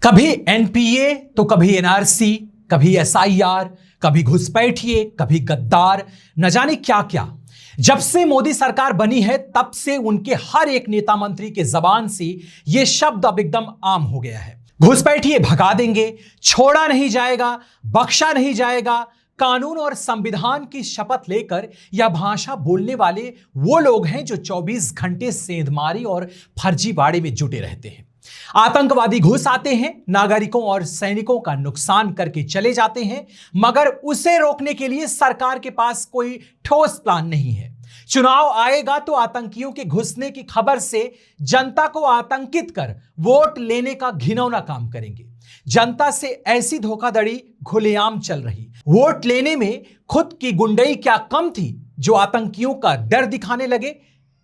कभी एनपीए तो कभी एनआरसी, कभी एसआईआर, कभी घुसपैठिए, कभी गद्दार, न जाने क्या क्या। जब से मोदी सरकार बनी है तब से उनके हर एक नेता मंत्री के जबान से यह शब्द अब एकदम आम हो गया है। घुसपैठिए भगा देंगे, छोड़ा नहीं जाएगा, बख्शा नहीं जाएगा। कानून और संविधान की शपथ लेकर यह भाषा बोलने वाले वो लोग हैं जो 24 घंटे सेंधमारी और फर्जीवाड़े में जुटे रहते हैं। आतंकवादी घुस आते हैं, नागरिकों और सैनिकों का नुकसान करके चले जाते हैं, मगर उसे रोकने के लिए सरकार के पास कोई ठोस प्लान नहीं है। चुनाव आएगा तो आतंकियों के घुसने की खबर से जनता को आतंकित कर वोट लेने का घिनौना काम करेंगे। जनता से ऐसी धोखाधड़ी खुलेआम चल रही। वोट लेने में खुद की गुंडई क्या कम थी जो आतंकियों का डर दिखाने लगे।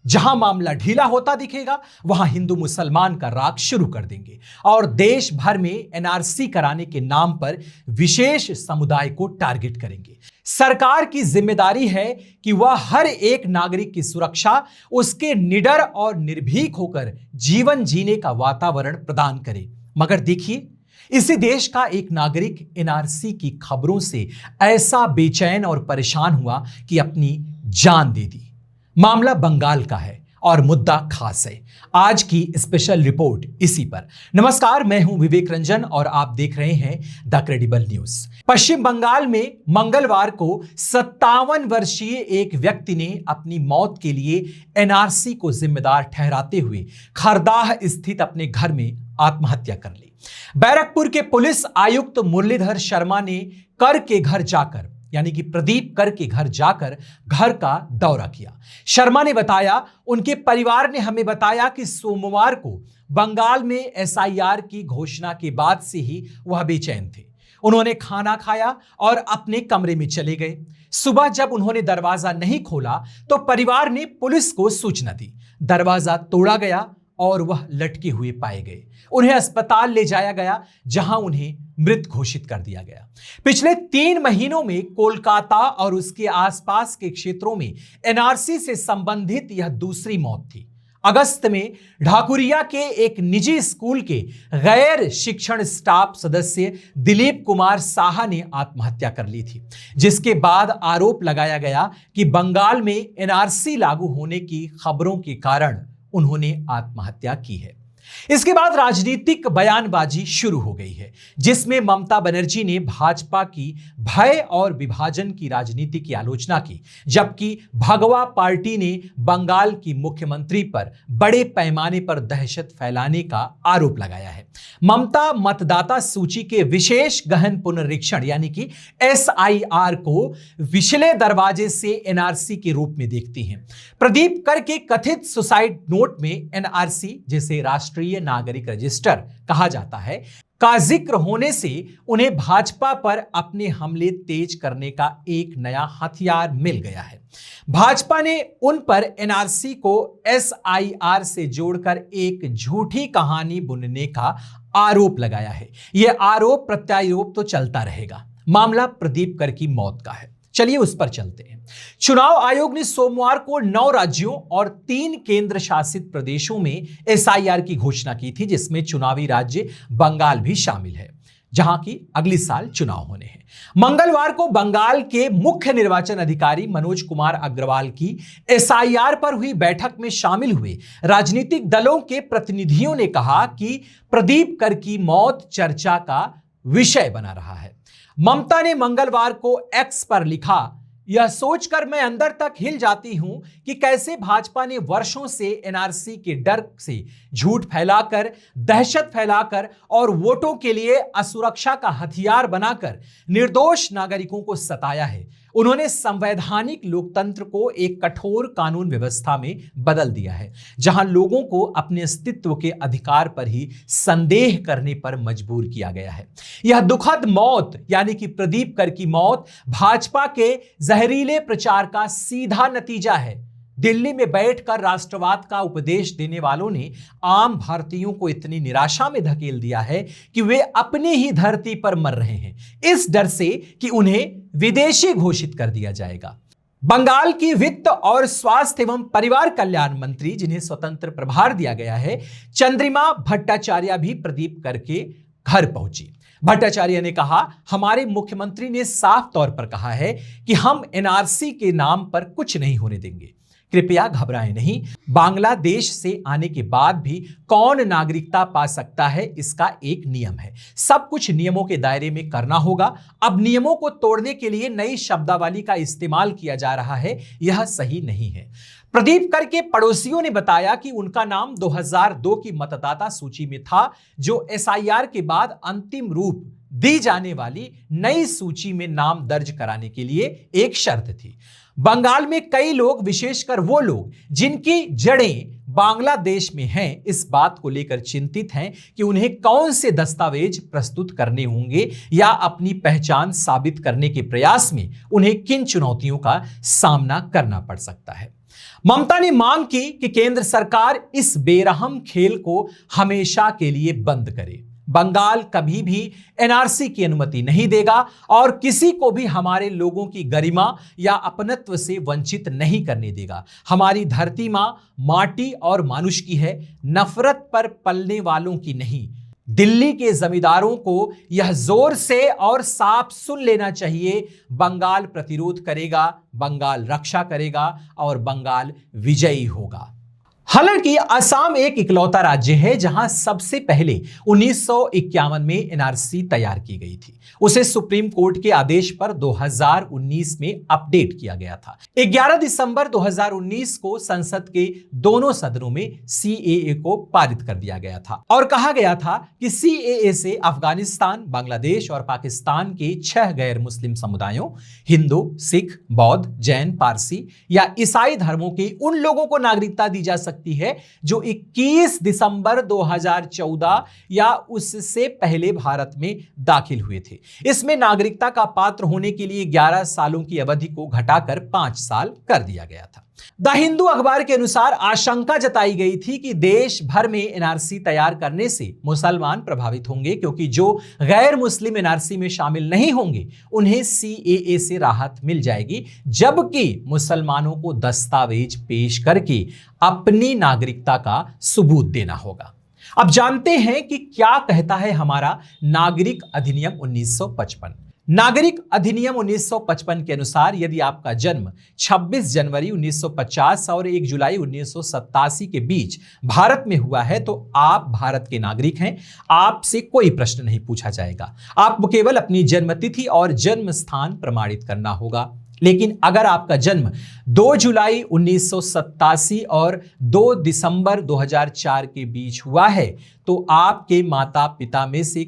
जहां मामला ढीला होता दिखेगा वहां हिंदू मुसलमान का राग शुरू कर देंगे और देश भर में एनआरसी कराने के नाम पर विशेष समुदाय को टारगेट करेंगे। सरकार की जिम्मेदारी है कि वह हर एक नागरिक की सुरक्षा, उसके निडर और निर्भीक होकर जीवन जीने का वातावरण प्रदान करे। मगर देखिए, इसी देश का एक नागरिक एनआरसी की खबरों से ऐसा बेचैन और परेशान हुआ कि अपनी जान दे दी। मामला बंगाल का है और मुद्दा खास है। आज की स्पेशल रिपोर्ट इसी पर। नमस्कार, मैं हूं विवेक रंजन और आप देख रहे हैं द क्रेडिबल न्यूज। पश्चिम बंगाल में मंगलवार को 57 वर्षीय एक व्यक्ति ने अपनी मौत के लिए एनआरसी को जिम्मेदार ठहराते हुए खरदाह स्थित अपने घर में आत्महत्या कर ली। बैरकपुर के पुलिस आयुक्त मुरलीधर शर्मा ने कर के घर जाकर, यानी कि प्रदीप कर के घर जाकर घर का दौरा किया। शर्मा ने बताया, उनके परिवार ने हमें बताया कि सोमवार को बंगाल में एसआईआर की घोषणा के बाद से ही वह बेचैन थे। उन्होंने खाना खाया और अपने कमरे में चले गए। सुबह जब उन्होंने दरवाजा नहीं खोला तो परिवार ने पुलिस को सूचना दी। दरवाजा तोड़ा गया और वह लटके हुए पाए गए। उन्हें अस्पताल ले जाया गया जहां उन्हें मृत घोषित कर दिया गया। पिछले 3 महीनों में कोलकाता और उसके आसपास के क्षेत्रों में एनआरसी से संबंधित यह दूसरी मौत थी। अगस्त में ढाकुरिया के एक निजी स्कूल के गैर शिक्षण स्टाफ सदस्य दिलीप कुमार साहा ने आत्महत्या कर ली थी, जिसके बाद आरोप लगाया गया कि बंगाल में एनआरसी लागू होने की खबरों के कारण उन्होंने आत्महत्या की है। इसके बाद राजनीतिक बयानबाजी शुरू हो गई है, जिसमें ममता बनर्जी ने भाजपा की भय और विभाजन की राजनीति की आलोचना की, जबकि भगवा पार्टी ने बंगाल की मुख्यमंत्री पर बड़े पैमाने पर दहशत फैलाने का आरोप लगाया है। ममता मतदाता सूची के विशेष गहन पुनरीक्षण यानी कि एसआईआर को विछले दरवाजे से एनआरसी के रूप में देखती हैं। प्रदीप कर के कथित सुसाइड नोट में एनआरसी, जिसे राष्ट्रीय नागरिक रजिस्टर कहा जाता है, का जिक्र होने से उन्हें भाजपा पर अपने हमले तेज करने का एक नया हथियार मिल गया है। भाजपा ने उन पर एनआरसी को एसआईआर से जोड़कर एक झूठी कहानी बुनने का आरोप लगाया है। यह आरोप प्रत्यारोप तो चलता रहेगा। मामला प्रदीप कर की मौत का है। चलिए उस पर चलते हैं। चुनाव आयोग ने सोमवार को 9 राज्यों और 3 केंद्र शासित प्रदेशों में एसआईआर की घोषणा की थी, जिसमें चुनावी राज्य बंगाल भी शामिल है, जहां की अगले साल चुनाव होने हैं। मंगलवार को बंगाल के मुख्य निर्वाचन अधिकारी मनोज कुमार अग्रवाल की एसआईआर पर हुई बैठक में शामिल हुए राजनीतिक दलों के प्रतिनिधियों ने कहा कि प्रदीप कर की मौत चर्चा का विषय बना रहा है। ममता ने मंगलवार को एक्स पर लिखा, यह सोचकर मैं अंदर तक हिल जाती हूं कि कैसे भाजपा ने वर्षों से एनआरसी के डर से झूठ फैलाकर, दहशत फैलाकर और वोटों के लिए असुरक्षा का हथियार बनाकर निर्दोष नागरिकों को सताया है। उन्होंने संवैधानिक लोकतंत्र को एक कठोर कानून व्यवस्था में बदल दिया है, जहां लोगों को अपने अस्तित्व के अधिकार पर ही संदेह करने पर मजबूर किया गया है। यह दुखद मौत यानी कि प्रदीप कर की मौत भाजपा के जहरीले प्रचार का सीधा नतीजा है। दिल्ली में बैठकर राष्ट्रवाद का उपदेश देने वालों ने आम भारतीयों को इतनी निराशा में धकेल दिया है कि वे अपनी ही धरती पर मर रहे हैं, इस डर से कि उन्हें विदेशी घोषित कर दिया जाएगा। बंगाल की वित्त और स्वास्थ्य एवं परिवार कल्याण मंत्री, जिन्हें स्वतंत्र प्रभार दिया गया है, चंद्रिमा भट्टाचार्य भी प्रदीप कर के घर पहुंची। भट्टाचार्य ने कहा, हमारे मुख्यमंत्री ने साफ तौर पर कहा है कि हम एनआरसी के नाम पर कुछ नहीं होने देंगे। कृपया घबराएं नहीं। बांग्लादेश से आने के बाद भी कौन नागरिकता पा सकता है, इसका एक नियम है। सब कुछ नियमों के दायरे में करना होगा। अब नियमों को तोड़ने के लिए नई शब्दावली का इस्तेमाल किया जा रहा है, यह सही नहीं है। प्रदीप कर के पड़ोसियों ने बताया कि उनका नाम 2002 की मतदाता सूची में था, जो एसआईआर के बाद अंतिम रूप दी जाने वाली नई सूची में नाम दर्ज कराने के लिए एक शर्त थी। बंगाल में कई लोग, विशेषकर वो लोग जिनकी जड़ें बांग्लादेश में हैं, इस बात को लेकर चिंतित हैं कि उन्हें कौन से दस्तावेज प्रस्तुत करने होंगे या अपनी पहचान साबित करने के प्रयास में उन्हें किन चुनौतियों का सामना करना पड़ सकता है। ममता ने मांग की कि केंद्र सरकार इस बेरहम खेल को हमेशा के लिए बंद करे। बंगाल कभी भी एनआरसी की अनुमति नहीं देगा और किसी को भी हमारे लोगों की गरिमा या अपनत्व से वंचित नहीं करने देगा। हमारी धरती मां माटी और मानुष की है, नफरत पर पलने वालों की नहीं। दिल्ली के जमींदारों को यह जोर से और साफ सुन लेना चाहिए, बंगाल प्रतिरोध करेगा, बंगाल रक्षा करेगा और बंगाल विजयी होगा। हालांकि असम एक इकलौता राज्य है जहां सबसे पहले 1951 में एनआरसी तैयार की गई थी। उसे सुप्रीम कोर्ट के आदेश पर 2019 में अपडेट किया गया था। 11 दिसंबर 2019 को संसद के दोनों सदनों में सीएए को पारित कर दिया गया था और कहा गया था कि सीएए से अफगानिस्तान, बांग्लादेश और पाकिस्तान के 6 गैर मुस्लिम समुदायों, हिंदू, सिख, बौद्ध, जैन, पारसी या ईसाई धर्मों के उन लोगों को नागरिकता दी जा सकती है जो 21 दिसंबर 2014 या उससे पहले भारत में दाखिल हुए थे। इसमें नागरिकता का पात्र होने के लिए 11 सालों की अवधि को घटाकर 5 साल कर दिया गया था। द हिंदू अखबार के अनुसार आशंका जताई गई थी कि देश भर में एनआरसी तैयार करने से मुसलमान प्रभावित होंगे, क्योंकि जो गैर मुस्लिम एनआरसी में शामिल नहीं होंगे उन्हें सीएए से राहत मिल जाएगी, जबकि मुसलमानों को दस्तावेज पेश करके अपनी नागरिकता का सबूत देना होगा। अब जानते हैं कि क्या कहता है हमारा नागरिक अधिनियम 1955। नागरिक अधिनियम 1955 के अनुसार यदि आपका जन्म 26 जनवरी 1950 और 1 जुलाई 1987 के बीच भारत में हुआ है तो आप भारत के नागरिक हैं। आपसे कोई प्रश्न नहीं पूछा जाएगा। आपको केवल अपनी जन्मतिथि और जन्म स्थान प्रमाणित करना होगा। लेकिन अगर आपका जन्म 2 जुलाई 1987 और 2 दिसंबर 2004 के बीच हुआ है तो आपके माता पिता में से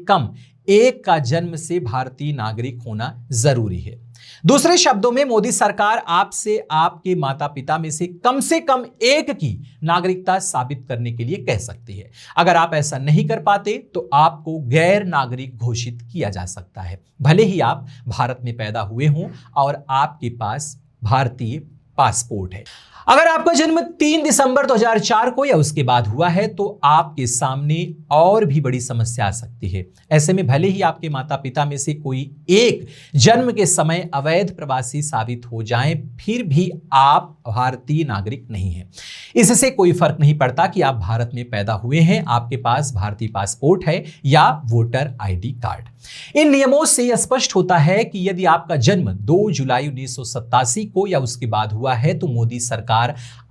कम एक का जन्म से भारतीय नागरिक होना जरूरी है। दूसरे शब्दों में मोदी सरकार आपसे आपके माता पिता में से कम एक की नागरिकता साबित करने के लिए कह सकती है। अगर आप ऐसा नहीं कर पाते तो आपको गैर नागरिक घोषित किया जा सकता है, भले ही आप भारत में पैदा हुए हों और आपके पास भारतीय पासपोर्ट है। अगर आपका जन्म 3 दिसंबर 2004 को या उसके बाद हुआ है तो आपके सामने और भी बड़ी समस्या आ सकती है। ऐसे में भले ही आपके माता पिता में से कोई एक जन्म के समय अवैध प्रवासी साबित हो जाएं, फिर भी आप भारतीय नागरिक नहीं हैं। इससे कोई फर्क नहीं पड़ता कि आप भारत में पैदा हुए हैं, आपके पास भारतीय पासपोर्ट है या वोटर आईडी कार्ड। इन नियमों से स्पष्ट होता है कि यदि आपका जन्म 2 जुलाई 1987 को या उसके बाद हुआ है तो मोदी सरकार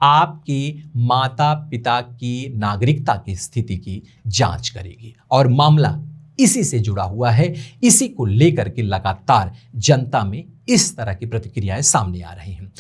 आपके माता पिता की नागरिकता की स्थिति की जांच करेगी और मामला इसी से जुड़ा हुआ है। इसी को लेकर के लगातार जनता में इस तरह की प्रतिक्रियाएं सामने आ रही हैं।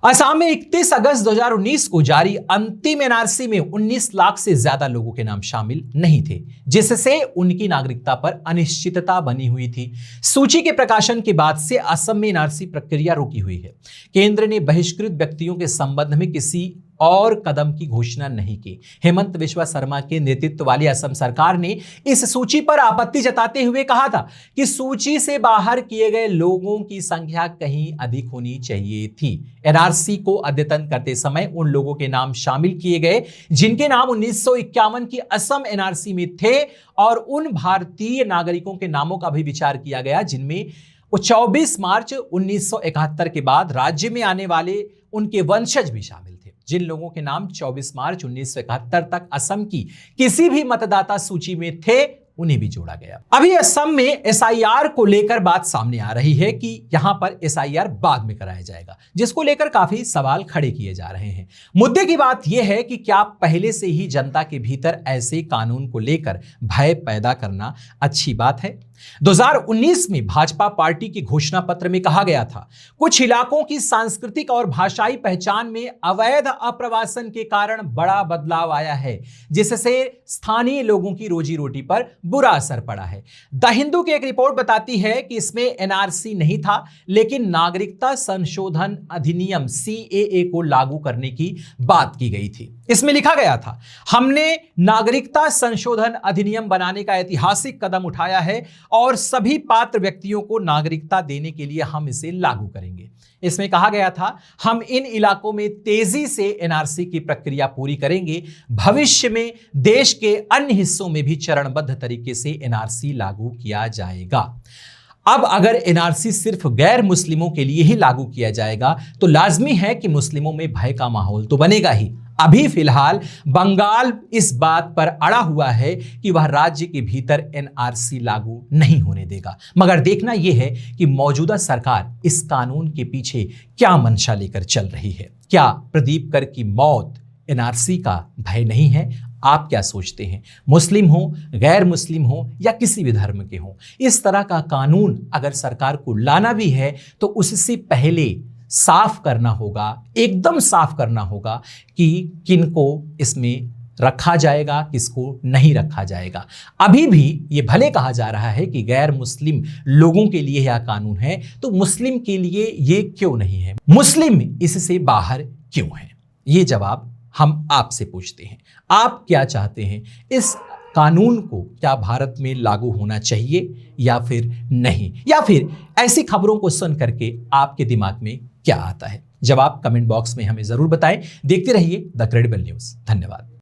असम में 31 अगस्त 2019 को जारी अंतिम एनआरसी में 19 लाख से ज्यादा लोगों के नाम शामिल नहीं थे, जिससे उनकी नागरिकता पर अनिश्चितता बनी हुई थी। सूची के प्रकाशन के बाद से असम में एनआरसी प्रक्रिया रुकी हुई है। केंद्र ने बहिष्कृत व्यक्तियों के संबंध में किसी और कदम की घोषणा नहीं की। हेमंत बिस्वा शर्मा के नेतृत्व वाली असम सरकार ने इस सूची पर आपत्ति जताते हुए कहा था कि सूची से बाहर किए गए लोगों की संख्या कहीं अधिक होनी चाहिए थी। एनआरसी को अद्यतन करते समय उन लोगों के नाम शामिल किए गए जिनके नाम 1951 की असम एनआरसी में थे और उन भारतीय नागरिकों के नामों का भी विचार किया गया जिनमें 24 मार्च 1971 के बाद राज्य में आने वाले उनके वंशज भी शामिल थे। जिन लोगों के नाम 24 मार्च 1971 तक असम की किसी भी मतदाता सूची में थे उन्हें भी जोड़ा गया। अभी असम में एसआईआर को लेकर बात सामने आ रही है कि यहां पर एसआईआर बाद में कराया जाएगा, जिसको लेकर काफी सवाल खड़े किए जा रहे हैं। मुद्दे की बात यह है कि क्या पहले से ही जनता के भीतर ऐसे कानून को लेकर भय पैदा करना अच्छी बात है? 2019 में भाजपा पार्टी की घोषणा पत्र में कहा गया था, कुछ इलाकों की सांस्कृतिक और भाषाई पहचान में अवैध अप्रवासन के कारण बड़ा बदलाव आया है, जिससे स्थानीय लोगों की रोजी रोटी पर बुरा असर पड़ा है। द हिंदू की एक रिपोर्ट बताती है कि इसमें एनआरसी नहीं था, लेकिन नागरिकता संशोधन अधिनियम सीएए को लागू करने की बात की गई थी। इसमें लिखा गया था, हमने नागरिकता संशोधन अधिनियम बनाने का ऐतिहासिक कदम उठाया है और सभी पात्र व्यक्तियों को नागरिकता देने के लिए हम इसे लागू करेंगे। इसमें कहा गया था, हम इन इलाकों में तेजी से एनआरसी की प्रक्रिया पूरी करेंगे। भविष्य में देश के अन्य हिस्सों में भी चरणबद्ध तरीके से एनआरसी लागू किया जाएगा। अब अगर एनआरसी सिर्फ गैर मुस्लिमों के लिए ही लागू किया जाएगा तो लाजमी है कि मुस्लिमों में भय का माहौल तो बनेगा ही। अभी फिलहाल बंगाल इस बात पर अड़ा हुआ है कि वह राज्य के भीतर एनआरसी लागू नहीं होने देगा, मगर देखना यह है कि मौजूदा सरकार इस कानून के पीछे क्या मंशा लेकर चल रही है। क्या प्रदीप कर की मौत एनआरसी का भय नहीं है? आप क्या सोचते हैं? मुस्लिम हो, गैर मुस्लिम हो या किसी भी धर्म के हो, इस तरह का कानून अगर सरकार को लाना भी है तो उससे पहले साफ करना होगा, एकदम साफ करना होगा कि किनको इसमें रखा जाएगा, किसको नहीं रखा जाएगा। अभी भी ये भले कहा जा रहा है कि गैर मुस्लिम लोगों के लिए यह कानून है, तो मुस्लिम के लिए ये क्यों नहीं है? मुस्लिम इससे बाहर क्यों है? ये जवाब हम आपसे पूछते हैं। आप क्या चाहते हैं? इस कानून को क्या भारत में लागू होना चाहिए या फिर नहीं? या फिर ऐसी खबरों को सुन करके आपके दिमाग में क्या आता है? जवाब कमेंट बॉक्स में हमें जरूर बताएं। देखते रहिए द क्रेडिबल न्यूज़। धन्यवाद।